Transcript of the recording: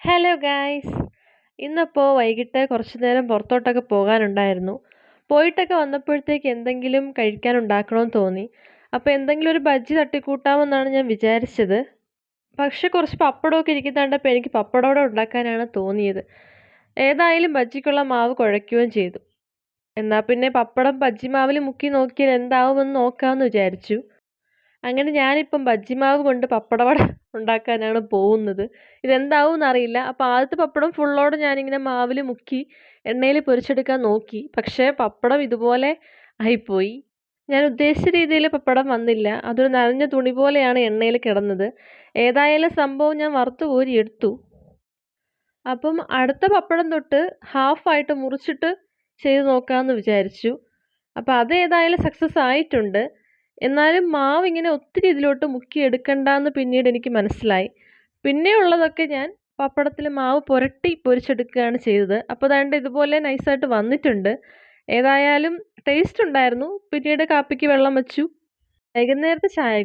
Hello guys. ഇന്നപ്പോൾ വൈകിട്ട് കുറച്ച് നേരം പുറത്തോട്ടൊക്കെ പോകാനുണ്ടായിരുന്നു. പോയിട്ടൊക്കെ വന്നപ്പോഴത്തേക്ക് എന്തെങ്കിലും കഴിക്കാൻ ഉണ്ടാക്കണമെന്ന് തോന്നി. അപ്പോൾ എന്തെങ്കിലും ഒരു ബജ്ജി തട്ടിക്കൂട്ടാമെന്നാണ് ഞാൻ വിചാരിച്ചത്. പക്ഷെ കുറച്ച് പപ്പടമൊക്കെ ഇരിക്കുന്നത് കണ്ടപ്പോൾ എനിക്ക് പപ്പടവട ഉണ്ടാക്കാനാണ് തോന്നിയത്. ഏതായാലും ബജ്ജിക്കുള്ള മാവ് കുഴയ്ക്കുകയും ചെയ്തു. എന്നാൽ പിന്നെ പപ്പടം ബജ്ജി മാവിൽ മുക്കി നോക്കിയാൽ എന്താവുമെന്ന് നോക്കാമെന്ന് വിചാരിച്ചു. അങ്ങനെ ഞാനിപ്പം ബജ്ജിമാവ് കൊണ്ട് പപ്പടവട ഉണ്ടാക്കാനാണ് പോകുന്നത്. ഇതെന്താവുമെന്ന് അറിയില്ല. അപ്പോൾ ആദ്യത്തെ പപ്പടം ഫുള്ളോടെ ഞാനിങ്ങനെ മാവിൽ മുക്കി എണ്ണയിൽ പൊരിച്ചെടുക്കാൻ നോക്കി. പക്ഷേ പപ്പടം ഇതുപോലെ ആയിപ്പോയി. ഞാൻ ഉദ്ദേശിച്ച രീതിയിൽ പപ്പടം വന്നില്ല. അതൊരു നനഞ്ഞ തുണി പോലെയാണ് എണ്ണയിൽ കിടന്നത്. ഏതായാലും സംഭവം ഞാൻ വറുത്ത് കോരി എടുത്തു. അപ്പം അടുത്ത പപ്പടം തൊട്ട് ഹാഫായിട്ട് മുറിച്ചിട്ട് ചെയ്ത് നോക്കാമെന്ന് വിചാരിച്ചു. അപ്പോൾ അത് ഏതായാലും സക്സസ് ആയിട്ടുണ്ട്. എന്നാലും മാവ് ഇങ്ങനെ ഒത്തിരി ഇതിലോട്ട് മുക്കി എടുക്കണ്ടാന്ന് പിന്നീട് എനിക്ക് മനസ്സിലായി. പിന്നെയുള്ളതൊക്കെ ഞാൻ പപ്പടത്തിൽ മാവ് പുരട്ടി പൊരിച്ചെടുക്കുകയാണ് ചെയ്തത്. അപ്പോൾ ദാണ്ട് ഇതുപോലെ നൈസായിട്ട് വന്നിട്ടുണ്ട്. ഏതായാലും ടേസ്റ്റ് ഉണ്ടായിരുന്നു. പിന്നീട് കാപ്പിക്ക് വെള്ളം വെച്ചു. വൈകുന്നേരത്തെ ചായ